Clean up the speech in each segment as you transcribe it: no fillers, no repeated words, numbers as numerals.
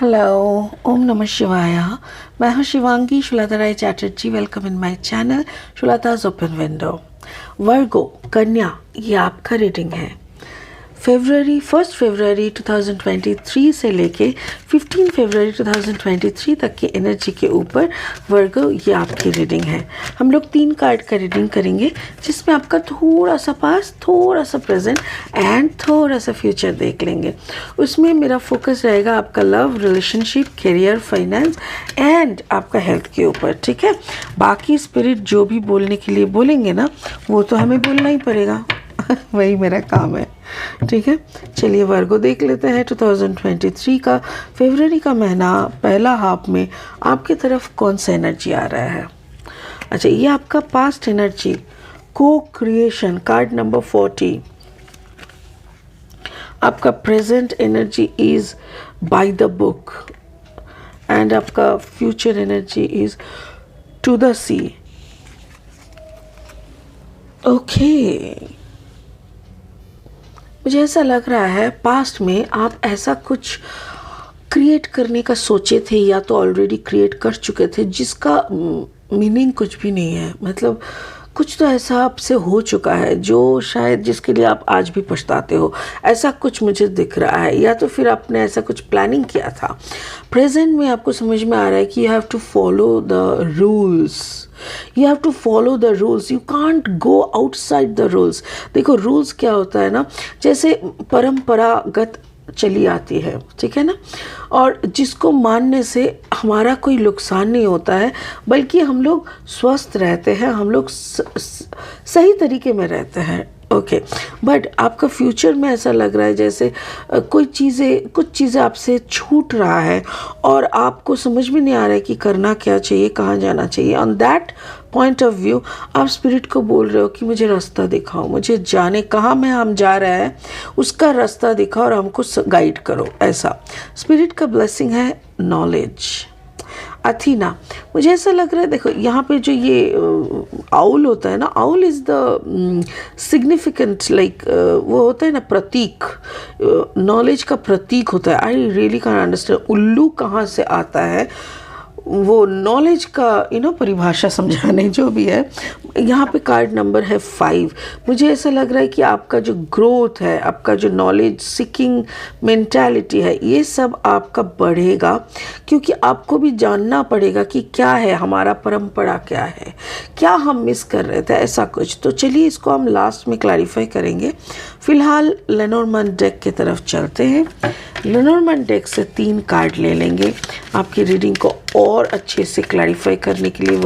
Hello, ओम नमः शिवाय। मैं हूँ Shivangi Shulta Rai Chatterjee. Welcome in my channel Shulta's open window. Virgo कन्या, ये आपका रीडिंग है। 1 फरवरी 2023 से लेके 15 फरवरी 2023 तक की एनर्जी के ऊपर वर्गो, ये आपकी रीडिंग है। हम लोग 3 कार्ड का रीडिंग करेंगे जिसमें आपका थोड़ा सा पास्ट, थोड़ा सा प्रेजेंट एंड थोड़ा सा फ्यूचर देख लेंगे। उसमें मेरा फोकस रहेगा आपका love, relationship, career, finance and आपका हेल्थ के ऊपर, ठीक है। बाकी स्पिरिट जो भी बोलने के लिए बोलेंगे ना, वो तो हमें बोलना ही पड़ेगा वही मेरा काम है, ठीक है। चलिए वर्गो देख लेते हैं 2023 का फरवरी का महीना पहला हाफ में आपकी तरफ कौन सा एनर्जी आ रहा है। अच्छा, ये आपका past energy, co creation, card number 40। आपका present energy is by the book एंड आपका future energy is to the sea. Okay, मुझे ऐसा लग रहा है पास्ट में आप ऐसा कुछ क्रिएट करने का सोचे थे या तो ऑलरेडी क्रिएट कर चुके थे जिसका मीनिंग कुछ भी नहीं है। मतलब कुछ तो ऐसा आपसे हो चुका है जो शायद जिसके लिए आप आज भी पछताते हो, ऐसा कुछ मुझे दिख रहा है। या तो फिर आपने ऐसा कुछ प्लानिंग किया था। प्रेजेंट में आपको समझ में आ रहा है कि you have to follow the rules, you have to follow the rules, you can't go outside the rules. देखो रूल्स क्या होता है ना, जैसे परंपरागत चली आती है, ठीक है ना, और जिसको मानने से हमारा कोई नुकसान नहीं होता है, बल्कि हम लोग स्वस्थ रहते हैं, हम लोग सही तरीके में रहते हैं। ओके, बट आपका फ्यूचर में ऐसा लग रहा है जैसे कुछ चीज़ें आपसे छूट रहा है और आपको समझ में नहीं आ रहा है कि करना क्या चाहिए, कहाँ जाना चाहिए। On that point of view आप स्पिरिट को बोल रहे हो कि मुझे रास्ता दिखाओ, मुझे जाने कहाँ में हम जा रहे हैं उसका रास्ता दिखाओ और हमको गाइड करो। ऐसा स्पिरिट का ब्लेसिंग है नॉलेज। अथीना, मुझे ऐसा लग रहा है, देखो यहाँ पे जो ये आउल होता है ना, owl is the significant, like वो होता है ना प्रतीक, नॉलेज का प्रतीक होता है। आई रियली कैन अंडरस्टैंड उल्लू कहाँ से आता है, वो नॉलेज का परिभाषा समझाने जो भी है। यहाँ पे कार्ड नंबर है 5। मुझे ऐसा लग रहा है कि आपका जो ग्रोथ है, आपका जो नॉलेज सीकिंग मेंटालिटी है, ये सब आपका बढ़ेगा, क्योंकि आपको भी जानना पड़ेगा कि क्या है हमारा परंपरा, क्या है, क्या हम मिस कर रहे थे, ऐसा कुछ। तो चलिए इसको हम लास्ट में क्लैरिफाई करेंगे। फिलहाल लेनोर्मैंड डेक की तरफ चलते हैं। लेनोर्मैंड डेक से 3 कार्ड ले लेंगे आपकी रीडिंग को और अच्छे से क्लैरिफाई करने के लिए।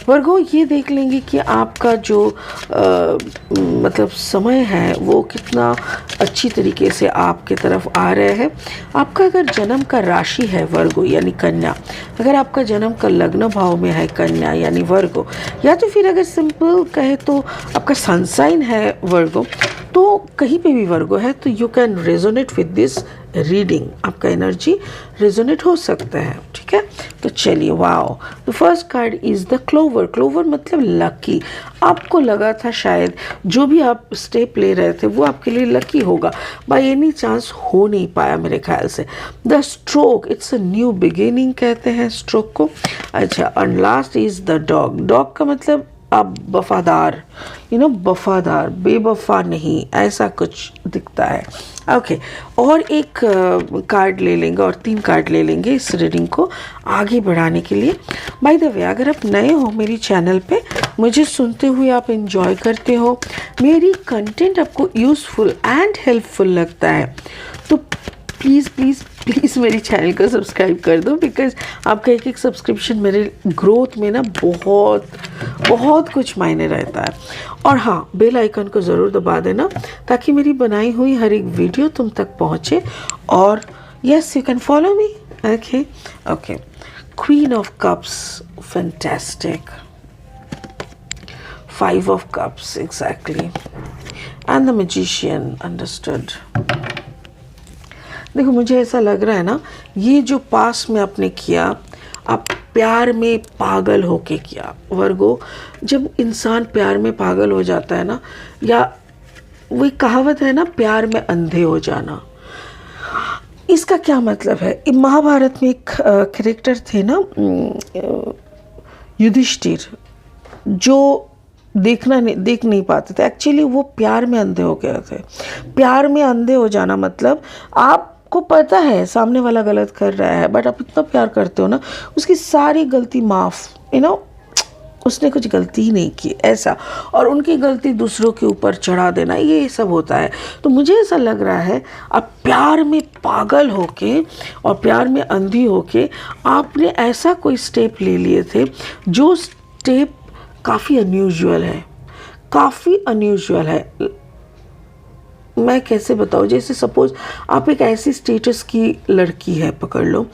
वर्गो ये देख लेंगे कि आपका जो मतलब समय है वो कितना अच्छी तरीके से आपके तरफ आ रहे हैं। आपका अगर जन्म का राशि है वर्गो यानी कन्या, अगर आपका जन्म का लग्न भाव में है कन्या यानी वर्गो, या तो फिर अगर सिंपल कहे तो आपका सन साइन है वर्गो, तो कहीं पे भी वर्गो है तो you can resonate with this reading. आपका एनर्जी रेजोनेट हो सकता है, ठीक है। तो चलिए, wow, the first card is the clover. Clover मतलब लकी। आपको लगा था शायद जो भी आप स्टेप ले रहे थे वो आपके लिए लकी होगा, बाय एनी चांस हो नहीं पाया मेरे ख्याल से। The stroke, it's a new beginning कहते हैं स्ट्रोक को। अच्छा, and last is the dog. Dog का मतलब आप वफादार, वफादार, बेवफा नहीं, ऐसा कुछ दिखता है। ओके, और एक कार्ड ले लेंगे और 3 कार्ड ले लेंगे इस रीडिंग को आगे बढ़ाने के लिए। बाय द वे, अगर आप नए हो मेरी चैनल पे, मुझे सुनते हुए आप एंजॉय करते हो, मेरी कंटेंट आपको यूज़फुल एंड हेल्पफुल लगता है, तो प्लीज़ प्लीज़ प्लीज़ मेरी चैनल को सब्सक्राइब कर दो, बिकॉज आपका एक सब्सक्रिप्शन मेरे ग्रोथ में ना बहुत बहुत कुछ मायने रहता है। और हाँ, बेल आइकन को ज़रूर दबा देना ताकि मेरी बनाई हुई हर एक वीडियो तुम तक पहुँचे। और yes, you can follow me. Okay okay, queen of cups, fantastic. 5 of cups, exactly, and the magician, understood. देखो मुझे ऐसा लग रहा है ना, ये जो पास में आपने किया, आप प्यार में पागल होके किया वर्गो। जब इंसान प्यार में पागल हो जाता है ना, या वही कहावत है ना, प्यार में अंधे हो जाना, इसका क्या मतलब है? महाभारत में एक कैरेक्टर थे ना, युधिष्ठिर, जो देख नहीं पाते थे। एक्चुअली वो प्यार में अंधे हो गए थे। प्यार में अंधे हो जाना मतलब आपको पता है सामने वाला गलत कर रहा है, बट आप इतना प्यार करते हो ना, उसकी सारी गलती माफ़, उसने कुछ गलती ही नहीं की ऐसा, और उनकी गलती दूसरों के ऊपर चढ़ा देना, ये सब होता है। तो मुझे ऐसा लग रहा है आप प्यार में पागल होके और प्यार में अंधी होके आपने ऐसा कोई स्टेप ले लिए थे, जो स्टेप काफ़ी अनयूजुअल है, काफ़ी अनयूजुअल है। मैं कैसे बताऊँ? जैसे सपोज़ आप एक ऐसी स्टेटस की लड़की है, पकड़ लो,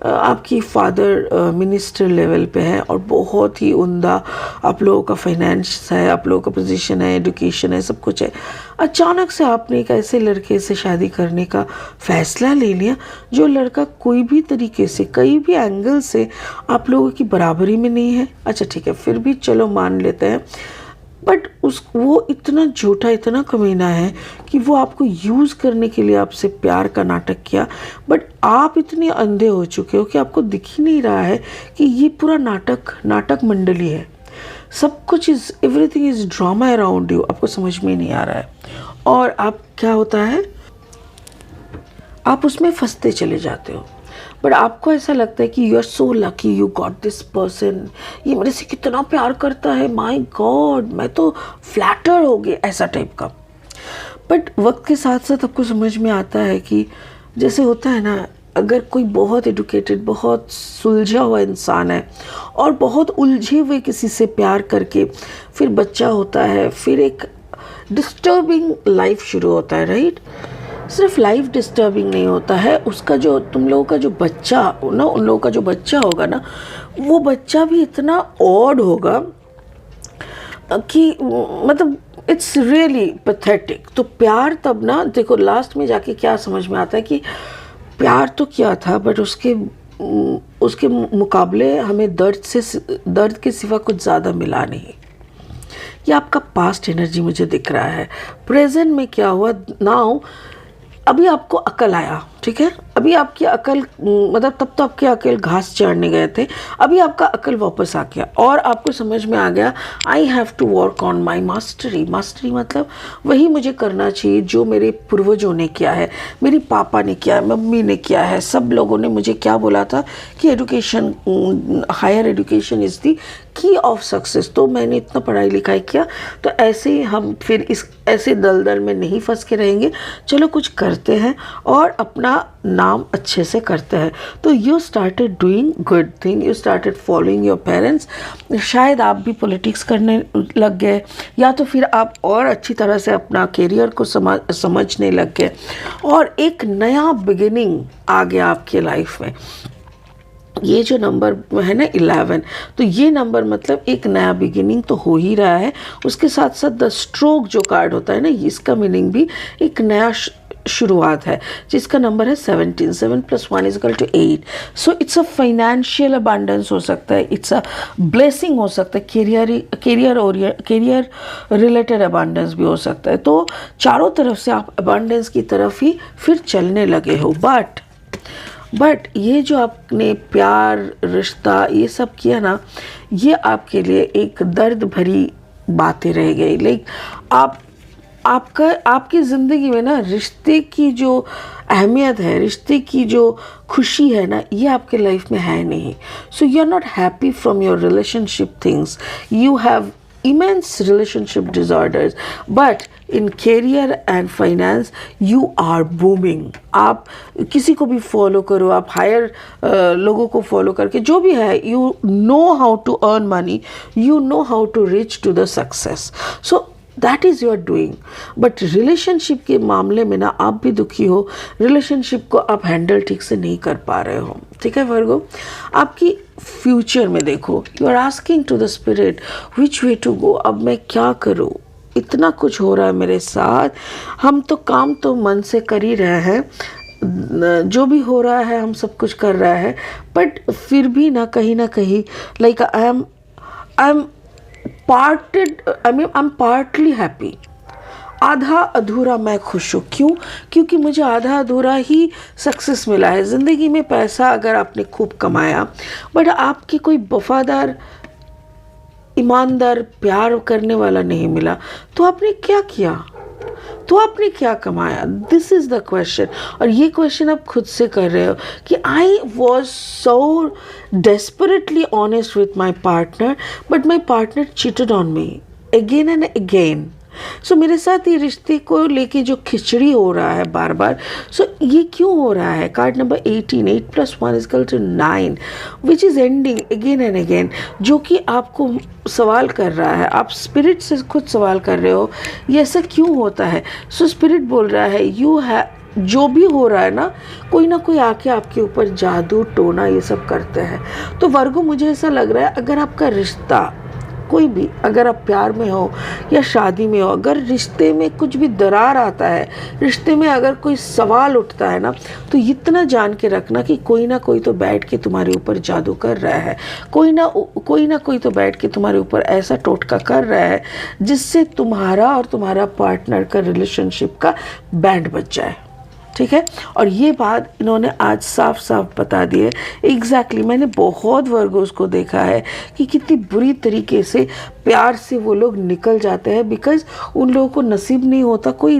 आपकी फादर मिनिस्टर लेवल पे है और बहुत ही उम्दा आप लोगों का फाइनेंस है, आप लोगों का पोजीशन है, एजुकेशन है, सब कुछ है। अचानक से आपने एक ऐसे लड़के से शादी करने का फैसला ले लिया जो लड़का कोई भी तरीके से, कई भी एंगल से आप लोगों की बराबरी में नहीं है। अच्छा ठीक है, फिर भी चलो मान लेते हैं, बट वो इतना झूठा, इतना कमीना है कि वो आपको यूज़ करने के लिए आपसे प्यार का नाटक किया, बट आप इतने अंधे हो चुके हो कि आपको दिख ही नहीं रहा है कि ये पूरा नाटक मंडली है। सब कुछ everything is drama around you, आपको समझ में नहीं आ रहा है, और आप क्या होता है, आप उसमें फंसते चले जाते हो। बट आपको ऐसा लगता है कि you are so lucky, you got this person, ये मेरे से कितना प्यार करता है, माय गॉड, मैं तो फ्लैटर हो गया, ऐसा टाइप का। बट वक्त के साथ साथ आपको समझ में आता है कि जैसे होता है ना, अगर कोई बहुत एडुकेटेड, बहुत सुलझा हुआ इंसान है और बहुत उलझे हुए किसी से प्यार करके फिर बच्चा होता है, फिर एक डिस्टर्बिंग लाइफ शुरू होता है, राइट? सिर्फ लाइफ डिस्टर्बिंग नहीं होता है, उसका जो तुम लोगों का जो बच्चा ना, उन लोगों का जो बच्चा होगा ना, वो बच्चा भी इतना ऑड होगा कि मतलब इट्स रियली पैथेटिक। तो प्यार तब ना, देखो लास्ट में जाके क्या समझ में आता है कि प्यार तो किया था, बट उसके मुकाबले हमें दर्द के सिवा कुछ ज़्यादा मिला नहीं। ये आपका पास्ट एनर्जी मुझे दिख रहा है। प्रेजेंट में क्या हुआ नाउ, अभी आपको अकल आया, ठीक है, अभी आपकी अकल, मतलब तब तो आपकी अकल घास चढ़ने गए थे, अभी आपका अकल वापस आ गया और आपको समझ में आ गया I have to work on my mastery. Mastery मतलब वही मुझे करना चाहिए जो मेरे पूर्वजों ने किया है, मेरी पापा ने किया है, मम्मी ने किया है, सब लोगों ने मुझे क्या बोला था कि education, higher education is the key of success. तो मैंने इतना पढ़ाई लिखाई किया, तो ऐसे ही हम फिर इस ऐसे दलदल में नहीं फंस के रहेंगे, चलो कुछ करते हैं और अपना नाम अच्छे से करते हैं। तो you started doing good thing, you started following your parents. शायद आप भी पॉलिटिक्स करने लग गए, या तो फिर आप और अच्छी तरह से अपना करियर को समझने लग गए और एक नया बिगिनिंग आ गया आपके लाइफ में। ये जो नंबर है ना 11, तो ये नंबर मतलब एक नया बिगिनिंग तो हो ही रहा है, उसके साथ साथ द स्ट्रोक जो कार्ड होता है ना, इसका मीनिंग भी एक नया शुरुआत है, जिसका नंबर है 17। 7 + 1 = 8। So it's a financial abundance हो सकता है, इट्स अ ब्लेसिंग हो सकता है, करियर रिलेटेड अबंडेंस भी हो सकता है। तो चारों तरफ से आप अबंडेंस की तरफ ही फिर चलने लगे हो। बट ये जो आपने प्यार, रिश्ता, ये सब किया ना, ये आपके लिए एक दर्द भरी बातें रह गई। लाइक आपकी ज़िंदगी में ना रिश्ते की जो अहमियत है, रिश्ते की जो खुशी है ना, ये आपके लाइफ में है नहीं। So you are not happy from your relationship things, you have immense relationship disorders, but in career and finance you are booming। आप किसी को भी फॉलो करो, आप हायर लोगों को फॉलो करके जो भी है, you know how to earn money, you know how to reach to the success, so that is you are doing। But relationship के मामले में ना आप भी दुखी हो, रिलेशनशिप को आप हैंडल ठीक से नहीं कर पा रहे हो, ठीक है वर्गो। आपकी फ्यूचर में देखो, you are asking to the spirit which way to go. अब मैं क्या करूँ, इतना कुछ हो रहा है मेरे साथ, हम तो काम तो मन से कर ही रहे हैं, जो भी हो रहा है हम सब कुछ कर रहा है, बट फिर भी ना कहीं like I am partly happy, आधा अधूरा मैं खुश हूँ। क्यों? क्योंकि मुझे आधा अधूरा ही सक्सेस मिला है ज़िंदगी में। पैसा अगर आपने खूब कमाया बट आपकी कोई वफादार, ईमानदार, प्यार करने वाला नहीं मिला, तो आपने क्या किया? तो आपने क्या कमाया? This is the question. और ये क्वेश्चन आप खुद से कर रहे हो कि I was so desperately honest with my partner but my partner cheated on me again and again. So मेरे साथ ये रिश्ते को लेके जो खिचड़ी हो रहा है बार बार, सो ये क्यों हो रहा है? Card number 18, 8 + 1 = 9, which is ending again and again, जो कि आपको सवाल कर रहा है। आप स्पिरिट से खुद सवाल कर रहे हो ये ऐसा क्यों होता है? सो स्पिरिट बोल रहा है यू है, जो भी हो रहा है ना कोई आके आपके ऊपर जादू टोना ये सब करते हैं। तो वर्गो, मुझे ऐसा लग रहा है अगर आपका रिश्ता कोई भी, अगर आप प्यार में हो या शादी में हो, अगर रिश्ते में कुछ भी दरार आता है, रिश्ते में अगर कोई सवाल उठता है ना, तो इतना जान के रखना कि कोई ना कोई तो बैठ के तुम्हारे ऊपर जादू कर रहा है, कोई ना कोई तो बैठ के तुम्हारे ऊपर ऐसा टोटका कर रहा है जिससे तुम्हारा और तुम्हारा पार्टनर का रिलेशनशिप का बैंड बज जाए। ठीक है? और ये बात इन्होंने आज साफ साफ बता दी है। एग्जैक्टली मैंने बहुत वर्गोस को देखा है कि कितनी बुरी तरीके से प्यार से वो लोग निकल जाते हैं, बिकॉज उन लोगों को नसीब नहीं होता, कोई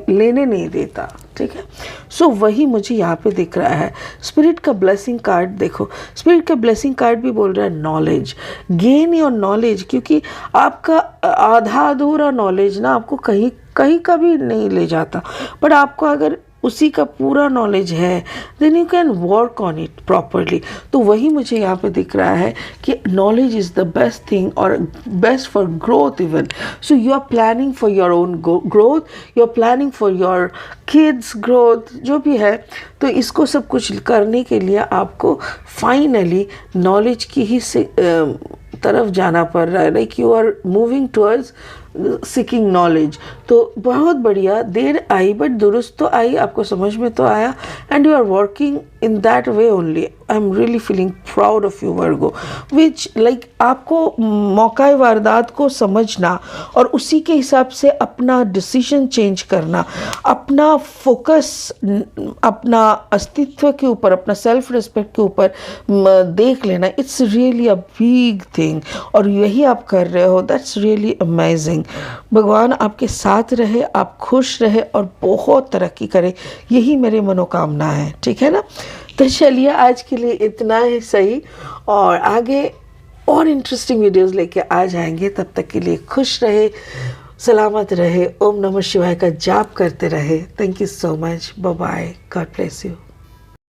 लेने नहीं देता। ठीक है? सो वही मुझे यहाँ पे दिख रहा है। स्पिरिट का ब्लेसिंग कार्ड देखो, स्पिरिट का ब्लेसिंग कार्ड भी बोल रहा है नॉलेज, गेन योर नॉलेज, क्योंकि आपका आधा अधूरा नॉलेज ना आपको कहीं का भी नहीं ले जाता, बट आपको अगर उसी का पूरा नॉलेज है then you can work on it properly. तो वही मुझे यहाँ पे दिख रहा है कि knowledge is the best thing और best for growth even. So you are planning for your own growth, you are planning for your kids growth, जो भी है। तो इसको सब कुछ करने के लिए आपको फाइनली नॉलेज की ही तरफ जाना पड़ रहा है, like you are moving towards seeking knowledge. तो बहुत बढ़िया, देर आई बट दुरुस्त तो आई, आपको समझ में तो आया, and you are working in that way only. I am really feeling proud of you Virgo, which like आपको मौका वारदात को समझना और उसी के हिसाब से अपना डिसीजन चेंज करना, अपना फोकस अपना अस्तित्व के ऊपर, अपना सेल्फ रिस्पेक्ट के ऊपर देख लेना, it's really a big thing. और यही आप कर रहे हो, दैट्स रियली अमेजिंग। भगवान आपके साथ रहे, आप खुश रहे और बहुत तरक्की करें, यही मेरी मनोकामना है। ठीक है ना? तो चलिए आज के लिए इतना ही सही, और आगे और इंटरेस्टिंग वीडियोस लेके आ जाएंगे। तब तक के लिए खुश रहे, सलामत रहे, ओम नमः शिवाय का जाप करते रहे। Thank you so much, bye bye, God bless you.